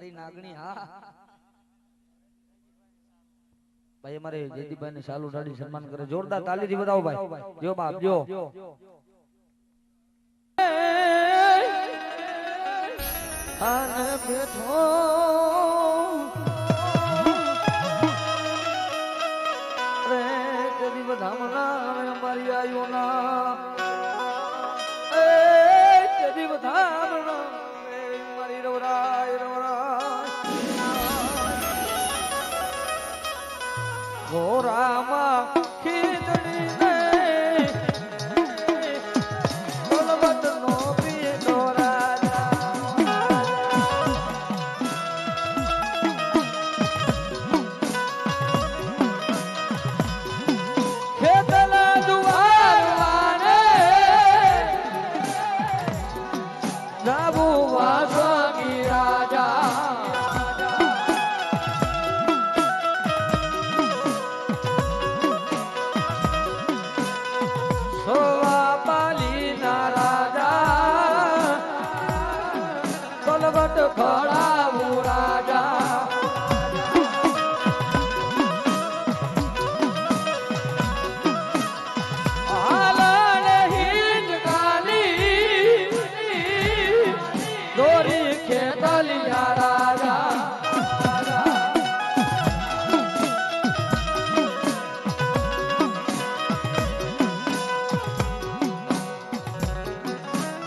તારી નાગણી હા ભાઈ અમારે જયદીપભાઈ ને સાલુ ડાડી સન્માન કરે જોરદાર તાલીથી બતાવો ભાઈ જો બાપ જો આને બેઠો રે તેરી વધામણા અમારી આયુના એ તેરી વધામણા મારી રવરાય ગોરામાં ખીચડી ને બલવટ નો પીધો ખેતલા જુવાર વાને જાબુ વાસગી રાજા ખડાવું રાજા હાલણ હિંચકાની દોરી ખેતલિયા રાજા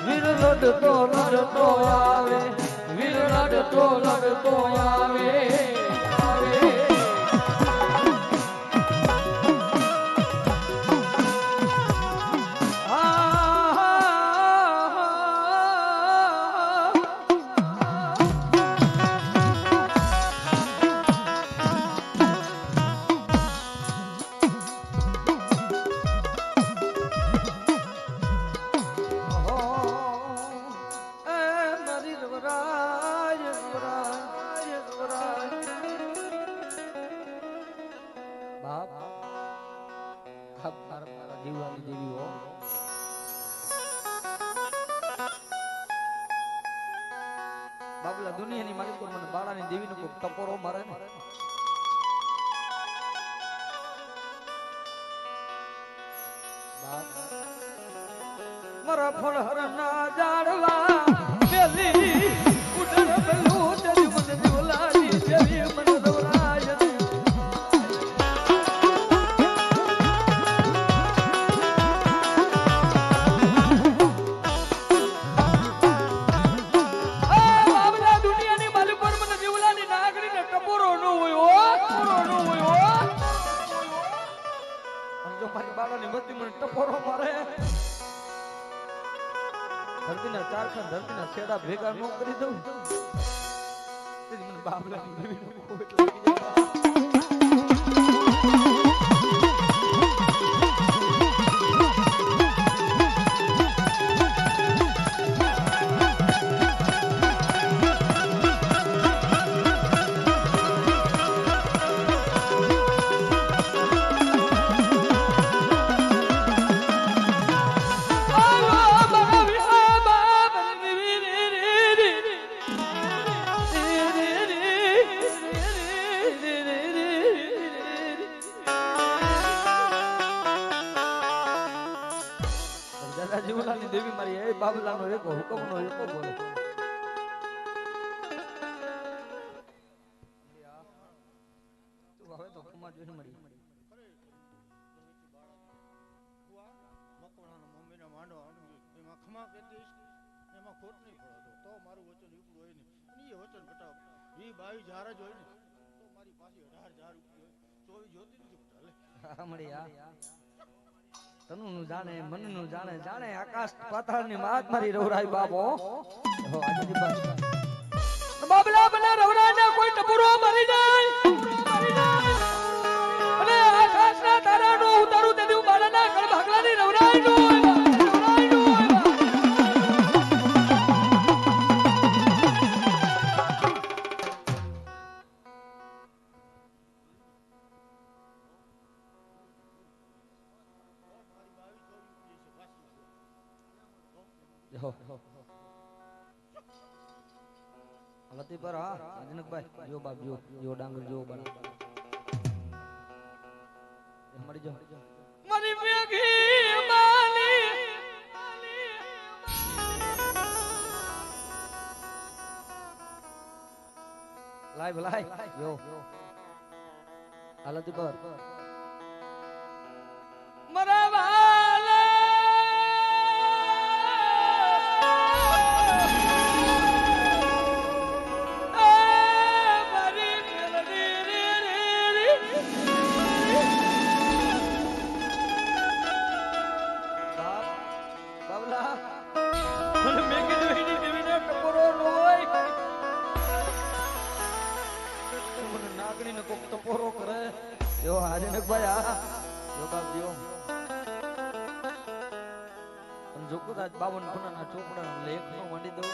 વીર લડતો લડતો આવે લડતો લડતો આવે બાબલા દુનિયાની માલિક પર મને બાળાની દેવીનો કોઈ ટપોરો મારે ને મારા ફળ હરના જાડવા પેલી ઉડર પેલું તેરી મને દેવલાની તેરી મને દવરાય ટપોરો મારે ધરતીના ચારખા ધરતીના છેડા ભેગા ન કરી દઉં મને બાબલાની દેવીનો કોઈ દેવી મારી એ બાબલાનો એક હુકમનો એક બોલે તું હવે તો ખમા જોઈને મળી મકોડાનો મમ્મીના માંડવા એમાં ખમા કહેતી એમાં ખોટ નહીં પડતો તો મારું વચન ઉપડું હોય ને અને એ વચન બતાવ 20-22 જાર જ હોય ને તો મારી પાસે 18 જાર ઉપડી હોય 24 જોતી નથી ચાલે હા મળી તનુનું જાણે મનનું જાણે જાણે આકાશ પાતાળની માત મારી રવરાઈ બાબો બાબલા બને રવરાઈને કોઈ ટપુરો મરી જાય અને આકાશના તારાનો ઉતારું તે દીવ બાળાના ગળ ભાગલાની રવરાઈનો લતી પર હા આજનકભાઈ જો બાપ જો ડાંગર જો બરાબર મળી જાઓ મારી મેઘી માલી લાઈ જો હાલતી પર મરા વાલા ટપોરો કરે જો આજનકભાઈ આ જો બાપ જો અને જો કદાચ 52 ખૂણાના ચોપડા લેખ નો માંડી દઉં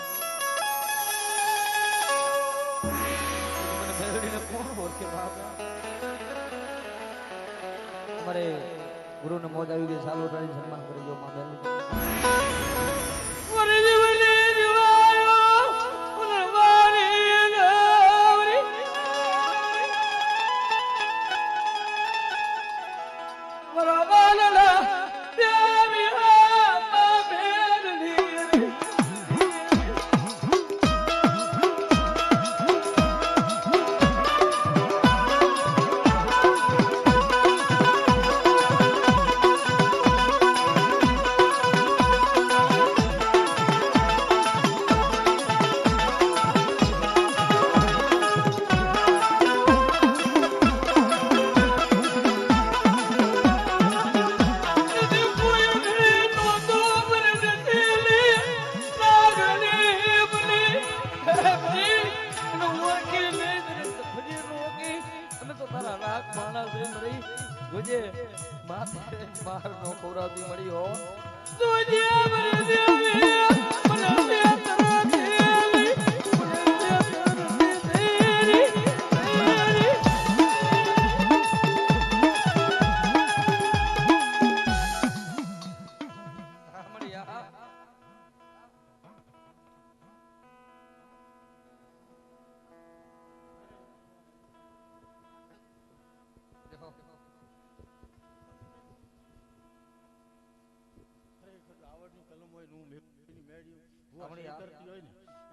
મને મેળવીને કોણ ઓળખે બાપ અમારે ગુરુને મોજ આવી ગઈ સાલો ઉઠાડી સન્માન કરી જો માં બેન માર નો ખોરાતી મળી હો તુજે મરી દેવી મને તેરી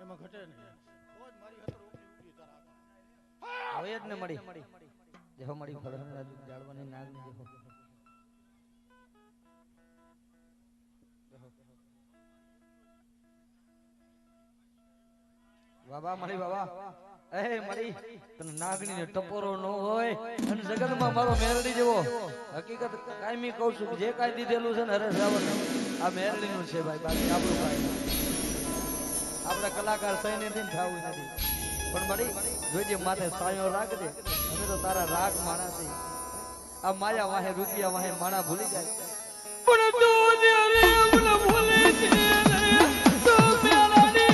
એમાં ઘટે નહીં તો જ મારી હતર ઉપડી તારા હવે જ ને મળી દેહો મળી ફળના જાળવાની નાગની દેહો બાબા મળી બાબા એ મળી તને નાગની ને ટપોરો નો હોય અને જગતમાં મારો મેરડી જેવો હકીકત કાયમી કહું છું જે કાઈ દીધેલું છે ને હરેશ રાવલ આ મેરડી નું છે ભાઈ બાકી આપણું ભાઈ આપડા કલાકાર સૈન્ય થી થવું નથી પણ મળી જોઈજે માથે સાયો રાખજે અમે તો તારા રાગ માણા છે આ માયા વાહે રૂપિયા વાહે માણા ભૂલી જાય પણ તું ને રે મને ભૂલે છે તો મેરા રે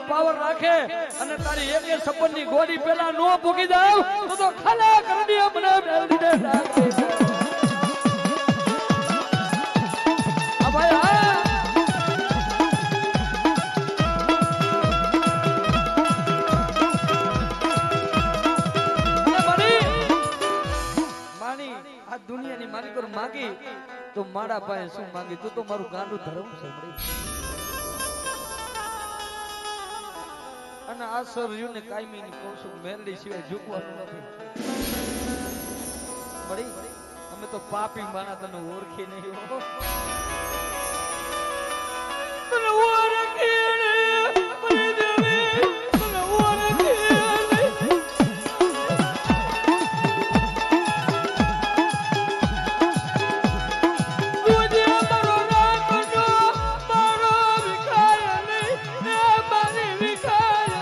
પાવર રાખે અને તારી એક સપનની ગોળી પેલા નો ભૂગી જાવ તો ખાલા કરી દે મને મેલડી દે આ ભાઈ માની આ દુનિયાની મારી પર માંગી તો મારા પાસે શું માંગી તું તો મારું ગાંડું ધર્મ છે મળી અને આ સર્યુને કાયમી ની કહું છું મેરડી સિવાય ઝૂકવાનું નથી બળી અમે તો પાપી માણા તને ઓળખી નહીં હો તને ઓળખી નહીં મને દેવી તને ઓળખી નહીં તુજે મારો રાખનો મારો વિખાય નહીં એ મારી વિખાય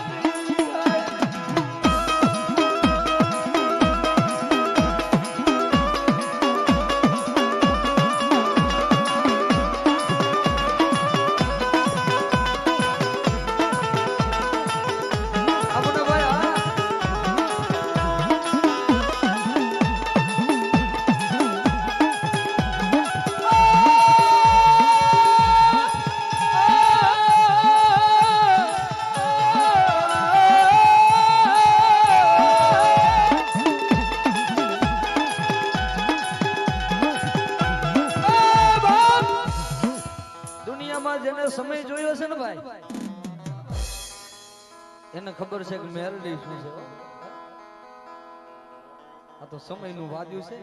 જેને સમય જોયો છે ને ભાઈ એને ખબર છે કે મેરડી શું છે આ તો સમયનું વાદ્યું છે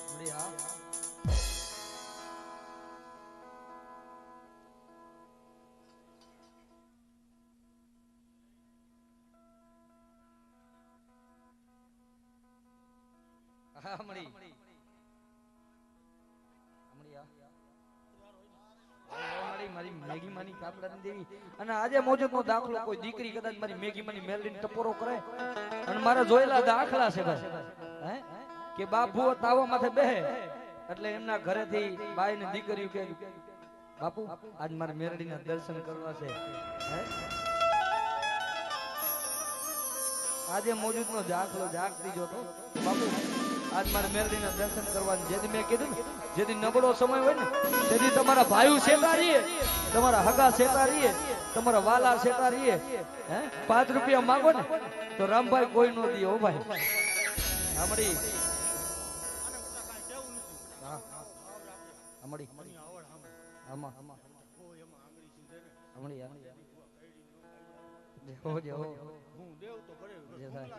મળી હા હા મળી મારી મેગી માની કાપડા દેવી અને આજે મોજનો દાખલો કોઈ દીકરી કદાચ મારી મેગી માની મેલડીને ટપોરો કરે અને મારા જોયેલા દાખલા છે ભાઈ હે કે બાપુ તાવા માથે બેહે એટલે એમના ઘરેથી બાઈ ને દીકરીઓ કે બાપુ આજ મારે મેરડીના દર્શન કરવા છે હે આજે મોજનો દાખલો જાગતી જોતો બાપુ આજ મારે મેરડીના દર્શન કરવાનું જેથી મેં કીધું ને જેથી નબળો સમય હોય ને તેથી તમારા ભાઈઓ શેતા રહીએ તમારા હગા શેતા રહીએ તમારા વાલા શેતા રહીએ હે 5 રૂપિયા માંગો ને તો રામભાઈ કોઈ નો દે હો ભાઈ આમડી હા આમડી આમાં આમડી દેખો જે હો હું દેવ તો ભરે જે થાય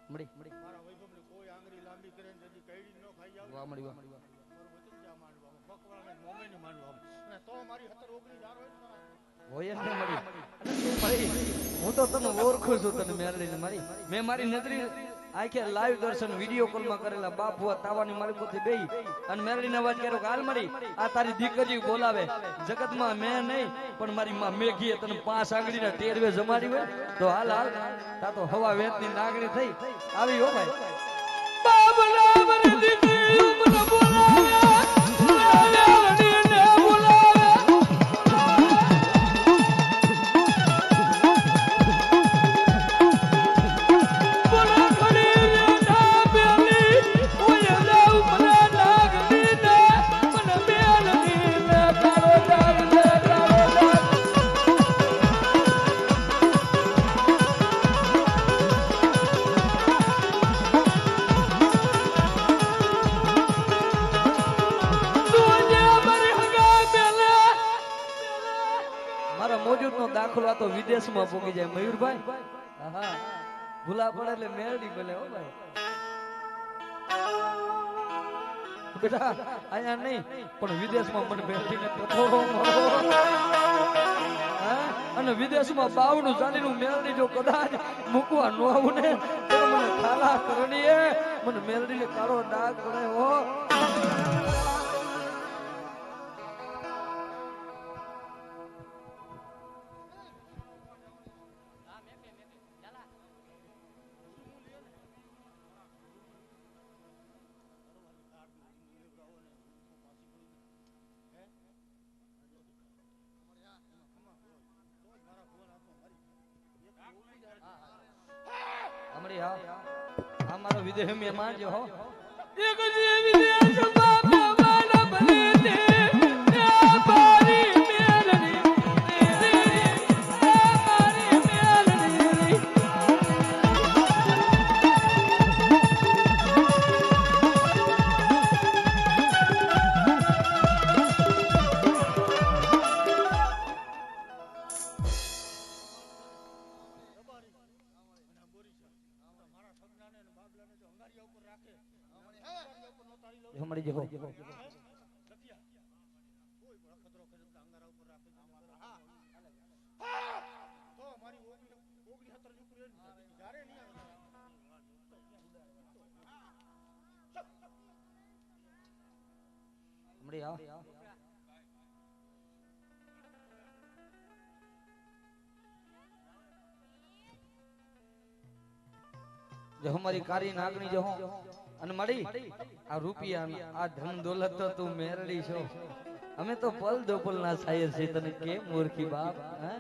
મડી મારા વૈભવને કોઈ આંગળી લાંબી કરે ને જદી કઈડી ન ખાઈ જાવ વાહ મડી વાહ મારું વચન જા માંડવા ભગવાને મોમે ને માંડવા અને તો મારી 17 જાર હોય ને હોય ને મળી હું તો તને ઓળખું છું તને મેરડીને મારી મેં મારી નજરી આખે લાઈવ દર્શન વિડિયો કોલમાં કરેલા બાપુ તાવાની મારી પોતે બેહી અને મેરડીને અવાજ કર્યો કે હાલ મળી આ તારી દીકરી બોલાવે જગતમાં મેં નહીં પણ મારી માં મેઘીએ તને 5 આંગળીના ટેરવે જમાડી હોય તો હાલ હાલ તા તો હવા વેતની નાગણી થઈ આવી હો ભાઈ બાબલા મને દીકરી મને બોલાવે દાખલો તો વિદેશમાં પોગી જાય મયુરભાઈ હા ભૂલા પડે એટલે મેરડી બોલે હો ભાઈ બેટા અહીંયા નહીં પણ વિદેશમાં મને મેરડીને ટપોરો અને વિદેશમાં બાવડું ચાલીનું મેરડી જો કદાચ મૂકવા ન આવું ને તો મને ખાલા કરણીએ મને મેરડીને કાળો ડાઘ પડે હો હમણી હા મારો વિદેહ મહેમાન જો હો એક જે વિદેશ બાપા વાલા ભલે દે આ મારી મેલડી મારી મેલડી હમણી જો લખિયા કોઈ પણ ખતરો કરે તો અંગારા ઉપર રાખે તો મારી ઓગણી 17 છોકરીઓ જ્યારે નહીં આવે હમણી આ જો હમારી કારી નાગણી જો અને મળી આ રૂપિયા આ ધન દોલત તો તું મેરડી છો અમે તો પલ દોપલ ના સાયર છે તને કેમ મૂર્ખી બાપ હે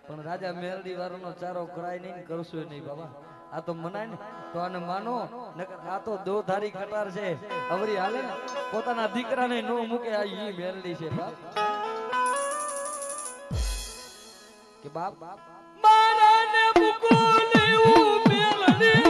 પણ રાજા મેરડી વાળાનો ચારો કરાય નહીં કરશું નહીં બાબા આ તો મનાય ને તો આને માનો નકર આ તો દો ધારી કટાર છે અવરી હાલે ને પોતાના દીકરાને નો મૂકે આ ઈ મેરડી છે બાપ કે બાપ મારા ને મૂકો ને હું મેરડી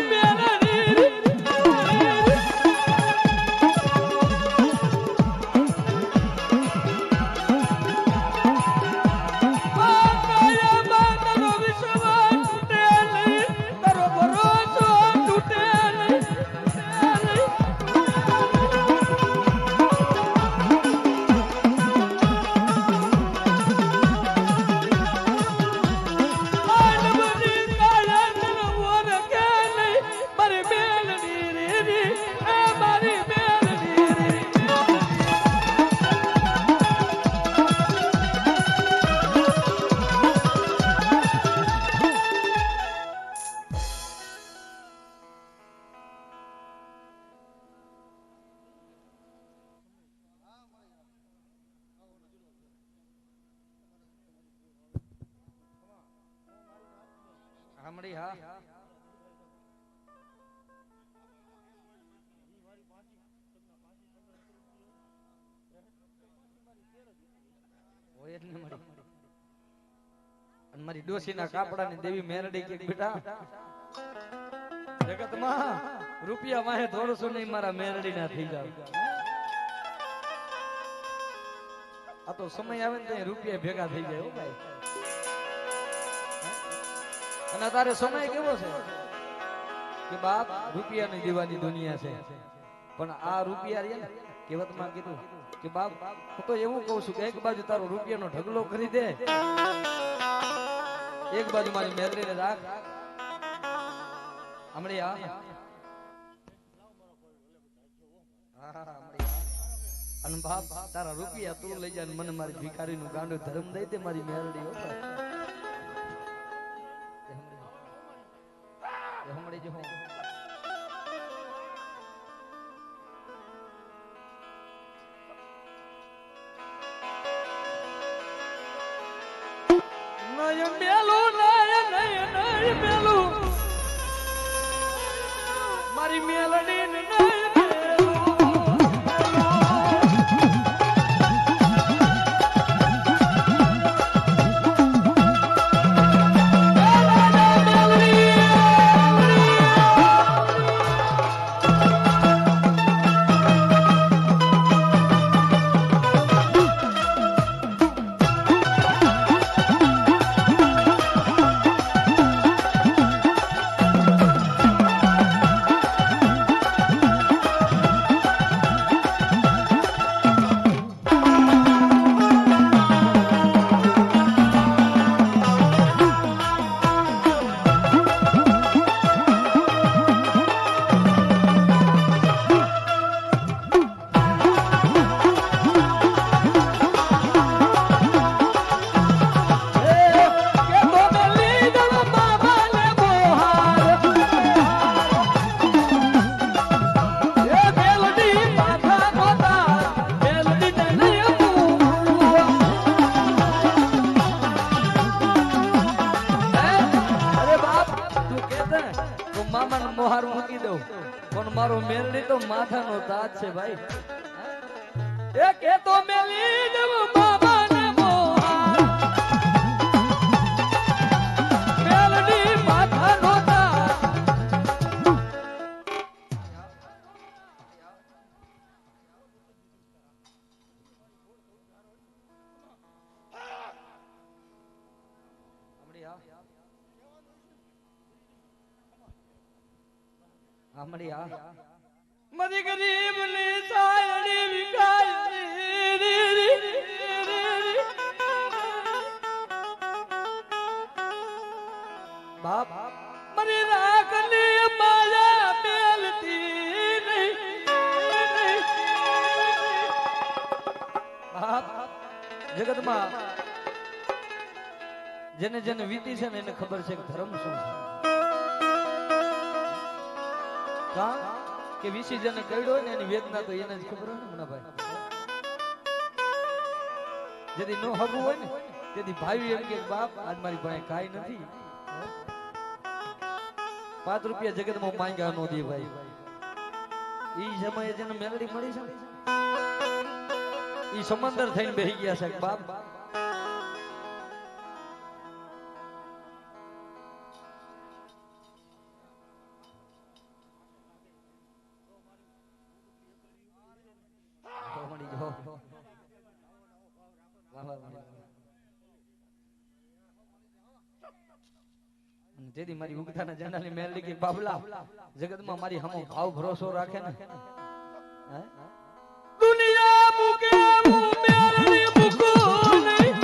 હમણી હા હોય જ ને મળી અને મારી ડોશીના કાપડાની દેવી મેરડી કે બેટા જગતમાં રૂપિયા વાહે થોડું નહીં મારા મેરડી ના થઈ જાવ આ તો સમય આવે ને તો રૂપિયા ભેગા થઈ જાય હો ભાઈ અને તારે સમય કેવો છે કે બાપ રૂપિયાની દીવાની દુનિયા છે પણ આ રૂપિયા રે ને કહેવતમાં કીધું કે બાપ હું તો એવું કહું છું કે એક બાજુ તારો રૂપિયાનો ઢગલો કરી દે એક બાજુ મારી મેલડીને રાખ હમણે આ અને બાપ તારા રૂપિયા તું લઈ જા મને મારી ભિખારીનું ગાંડું ધર્મ દઈ દે મારી મેલડી હો હમણે જો નય મેલું નય મેલું મારી મેલડી ને મોહાર મૂકી દઉં પણ મારો મેલડી તો માથાનો તાજ છે ભાઈ એ કે તો મેલી દેવ બાબાને મોહાર મેલડી માથાનો તાજ હમણી આ મારી ગરીબની સાયડી વિકાય બાપ મારી રાખની માયા મેલતી નહીં બાપ જગતમાં જેને જેને વીતી છે ને એને ખબર છે કે ધર્મ શું છે કા કે વિશી જેને કઈડો હોય ને એની વેદના તો એને જ ખબર હોય ને મુનાભાઈ જેથી નો હગું હોય ને તેથી ભાઈ એમ કે બાપ આજ મારી પાસે કાઈ નથી 5 રૂપિયા જગતમાં માંગ્યા નો દે ભાઈ ઈ સમયે જેને મેલડી મળી છે ને ઈ સમંદર થઈને બેહી ગયા છે બાપ જેથી મારી ઉગતાના જંડાની મેલડી કે બાબલા જગતમાં મારી હમો ભાવ ભરોસો રાખે ને દુનિયા મુકે મેલડી મુકો નહીં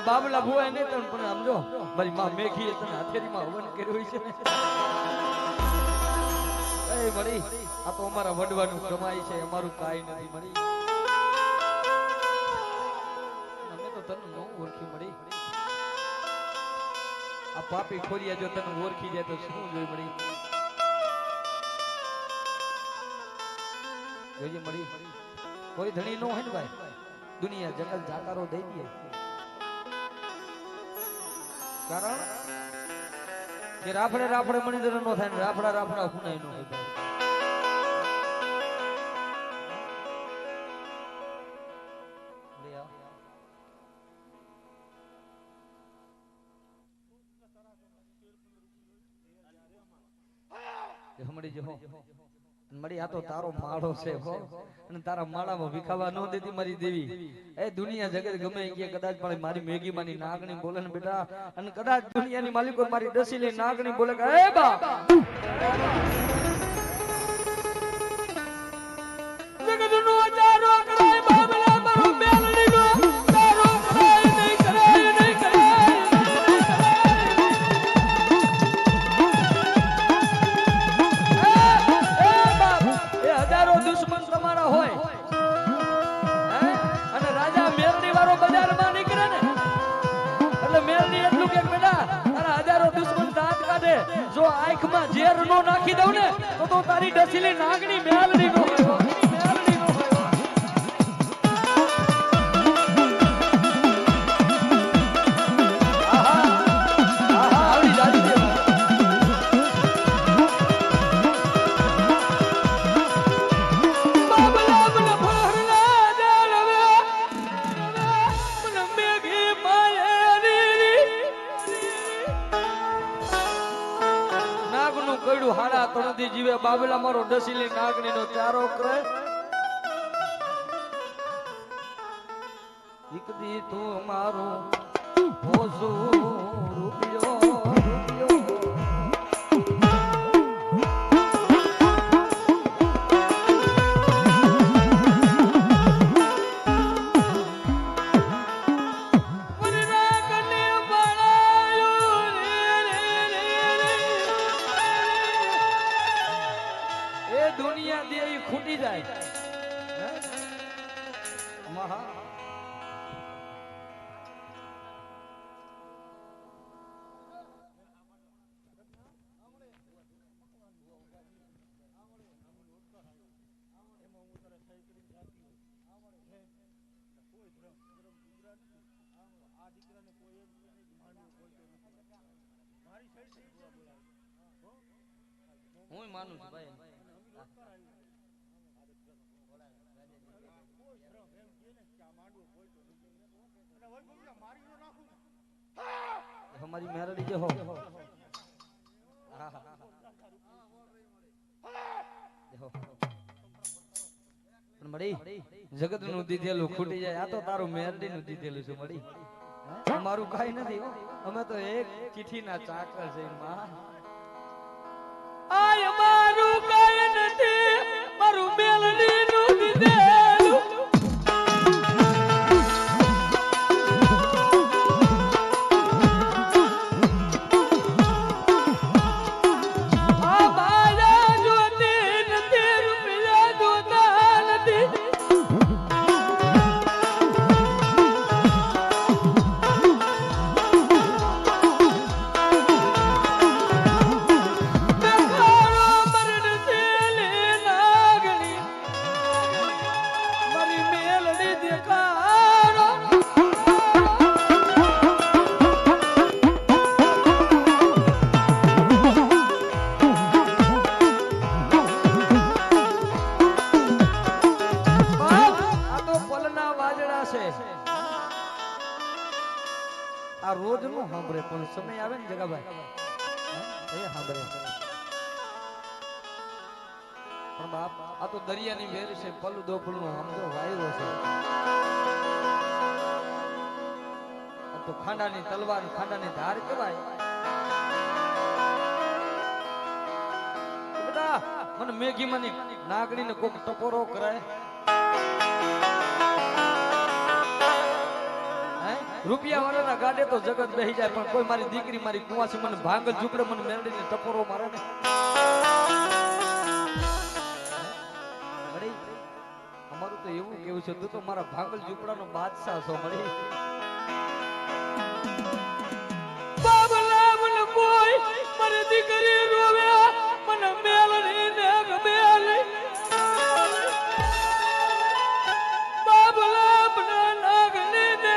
બાબલા ભુવાય નહીં તને પણ સમજો મારી માં મેઘી તને હથેળીમાં હવન કર્યું છે એ મળી આ તો અમારા વડવાનું કમાઈ છે અમારું કાઈ નથી મળી અમે તો તને ન ઓળખી મળી આ પાપી ખોરિયા જો તને ઓળખી જાય તો શું જોઈ મળી જોઈએ મળી કોઈ ધણી ન હોય ને ભાઈ દુનિયા જંગલ જાકારો દઈ દે કારણ કે રાફડે રાફડે મણિધર નો થાય ને રાફડા રાફડા હુનાય નો હોય મળી જો મળી આ તો તારો માળો છે હો અને તારા માળામાં વિખાવા ન દેતી મારી દેવી એ દુનિયા જગત ગમે કે કદાચ મારી મેગી માની નાગણી બોલે ને બેટા અને કદાચ દુનિયાની માલિકો મારી દસીલી નાગણી બોલે કે એ બા જગતનો ચારો કરાય બાબલા મારો મેલડીનો ચારો કરાય નહીં કરાય નહીં કરાય હજારો દુશ્મન તમારા હોય અને રાજા મેલડી વાળો બજારમાં નીકળે ને એટલે મેલડી એટલું કે બેટા તારા હજારો દુશ્મન દાંત કાઢે જો આંખમાં ઝેર નો નાખી દઉં ને તો તારી ડસીલી નાગણી મેલડી નો હોય મેલડી નો હોય આવડી જાડી છે બાબલા બાબલા મારો ડસીલી નાગણી નો ચારો કરે એક દી તું મારું ઓછું રૂપિયો રૂપિયો દુનિયા દે ઈ ખૂટી જાય મહા હું માનું છું ભાઈ हमारी मेरड़ी जो हो मड़ी जगत नु दीधेलू खूटी जाए आ तो तारू मेरड़ी नु दीधेलू छे मड़ी અમારું કાઈ નથી અમે તો એક ચીઠી ના ચાકર છે માં આય મારું કાઈ નથી મારું મેલડી નું દીધેલું આ રોજ નો સાંભળે પણ સમય આવે ને જગાભાઈ એ સાંભળે પણ બાપ આ તો દરિયાની વેર છે પલુ દો પલુ નો સમજો વાયરો છે આ તો ખાંડાની તલવાર ખાંડાની ધાર કહેવાય બેટા મને મેઘી માની નાગણીને કોક ટપોરો કરાય રૂપિયા વાળાના ગાડે તો જગત બેહી જાય પણ કોઈ મારી દીકરી મારી કુવાસી મને ભાંગલ ઝૂકડે મને મેરડીને ટપોરો મારે ને મળી અમારું તો એવું કેવું છે તું તો મારા ભાંગલ ઝૂકડાનો બાદશાહ છો મળી બાબલા મને કોઈ મારી દીકરી રોવે મને મેલડી ને ગમેલી બાબલા મને નાગની ને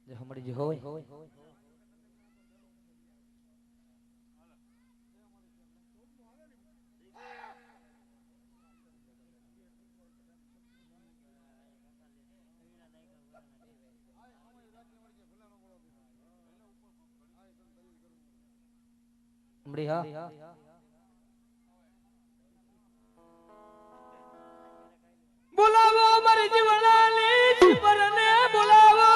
हमारी जो होय हमारी हाँ बुलावो हमारी जीवनाली परने बुलावो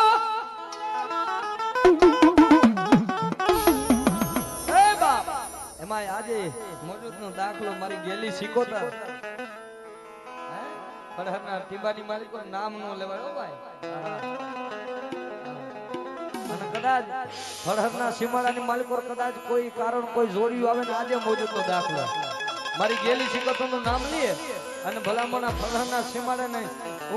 એમાં આજે મોજૂદનો દાખલો મારી ગેલી સિકોતર પડહરના ટીબાની માલિકો નામ નો લેવાય હો ભાઈ. અને કદાચ પડહરના સીમાડાની માલિકો કદાચ કોઈ કારણ કોઈ જોડિયું આવે ને આજે મોજૂદનો દાખલો મારી ગેલી સિકોતરનું નામ લઈએ અને ભલામણા પડહરના સીમાડાને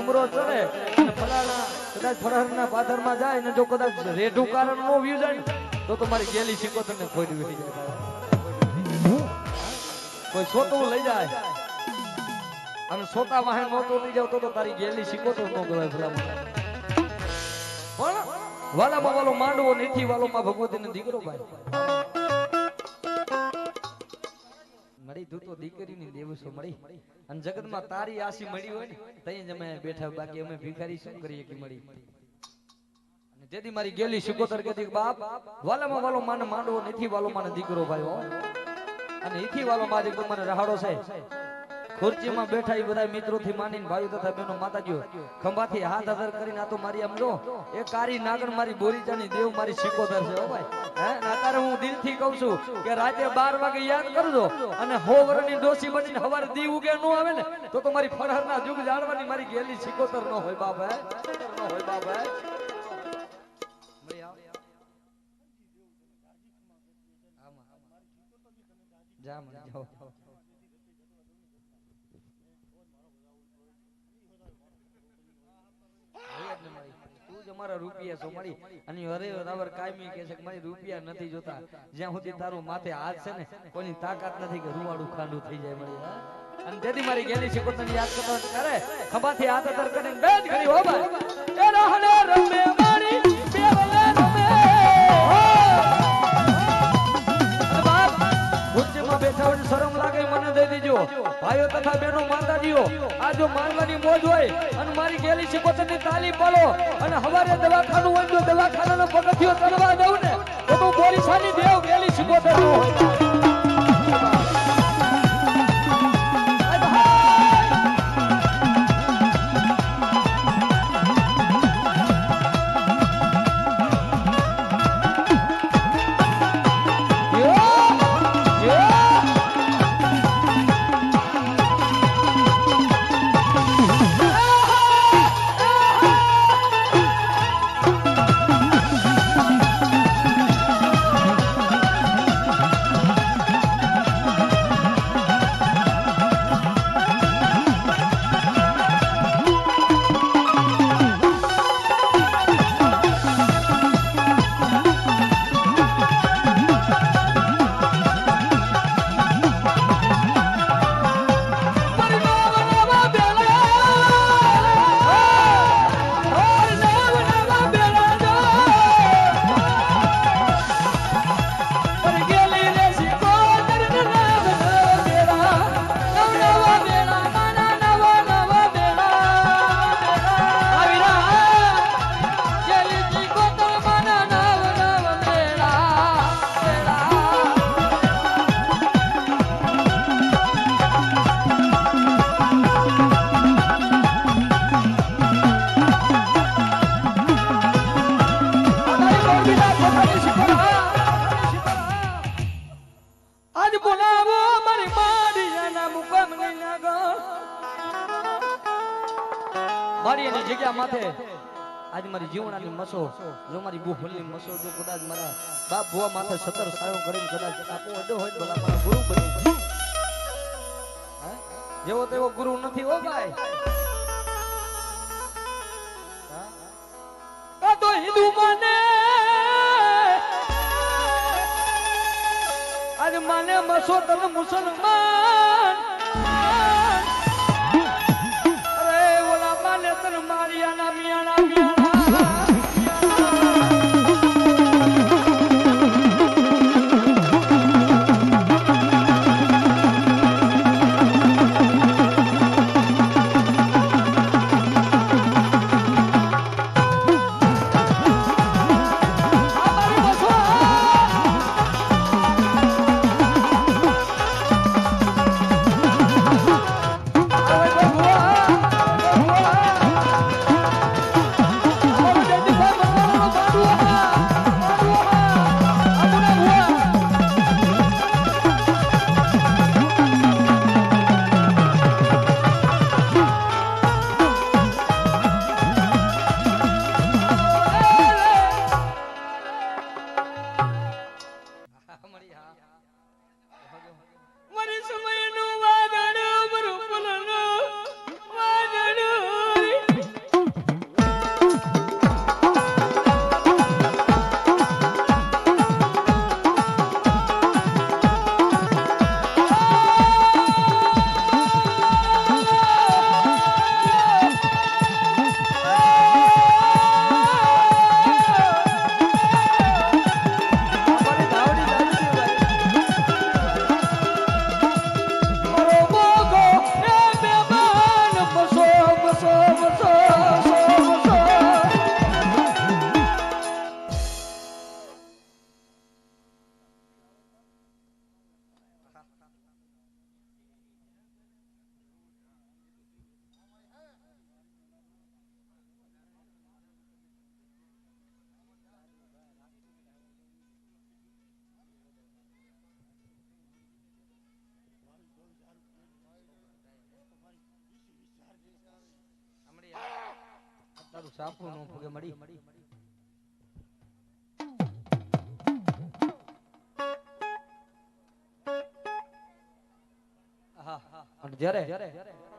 ઉમરો ચડે અને ફલાણા કદાચ પડહરના પાથરમાં જાય ને જો કદાચ રેઢું કારણ નો વ્યુ જાય તો મારી ગેલી સિકોતરને ખોઈ વહી જાય. કોઈ સોતું લઈ જાય અને સોતા વાહન નહોતો લઈ જાવ તો તારી ગેલી સિકોતર નો કહેવાય ભલામણા. પણ વાલામાં વાલો માંડવો નીથી વાલો માં ભગવતીનો દીકરો ભાઈ મળી તું તો દીકરીની દેવું છો મળી અને જગતમાં તારી આશી મળી હોય ને તઈ જ અમે બેઠા બાકી અમે ભિખારી શું કરીએ કે મળી. જેથી મારી ગેલી સિકોતર કહેતી બાપ વાલામાં વાલો માને માંડવો નીથી વાલો માને દીકરો ભાઈ હો અને ઈથી વાલો માં એકદમ મને રહાડો છે. ખુરચીમાં બેઠા એ બધા મિત્રોથી માંડીને ભાઈઓ તથા બહેનો માતાજીઓ ખંભાથી હાથ અધર કરીને આ તો મારી આમ જો એ કારી નાગણ મારી બોરીચાની દેવ મારી સિકોતર છે હો ભાઈ. હે અત્યારે હું દિલથી કહું છું કે રાતે 12 વાગે યાદ કરજો અને 100 વર્ષની ડોસી બનીને હવારે દી ઉગે નો આવે ને તો મારી ફળહરના જુગ જાણવાની મારી ગેલી સિકોતર નો હોય બાપ. હે નો હોય બાપ. હે જા મને જાઓ. તું જ અમારા રૂપિયા છો મળી અને હરે રાવર કાયમી કહે છે કે મારી રૂપિયા નથી જોતા જ્યાં સુધી તારું માથે હાથ છે ને કોઈની તાકાત નથી કે રૂવાડું ખાંડું થઈ જાય મળી. અને તેથી મારી ગેલી સિકોતરને યાદ કરતો કરે ખભાથી હાથ અધર કરીને બેઠ કરી હો ભાઈ એ રહને રમે મારી બેવલે રમે બેઠા હોય શરમ લાગે મને દઈ દીજો ભાઈઓ તથા બહેનો માતાજીઓ આ જો માનવાની મોજ હોય અને મારી ગેલી સિકોતરની તાલી પાડો અને હવારે દવાખાનું હોય તો દવાખાનાનો પગથિયો ચડવા દઉં ને તો તું બોરીસાની દેવ ગેલી સિકોતર નો હોય. મારી એની જગ્યા માથે આજ મારી જીવણાની મસો જો મારી બુહલની મસો જો કદાચ મારા બાપ ભુવા માથે 17 સાયો કરીને કદાચ આપો અડો હોય ભલા મારા ગુરુ બની જેવો તેવો ગુરુ નથી હો ભાઈ. આ તો હિન્દુ માને આજ માને મસો તને મુસલમાન Mariana, Miana, Miana. સાપુ નો ભોગે મળી અને જ્યારે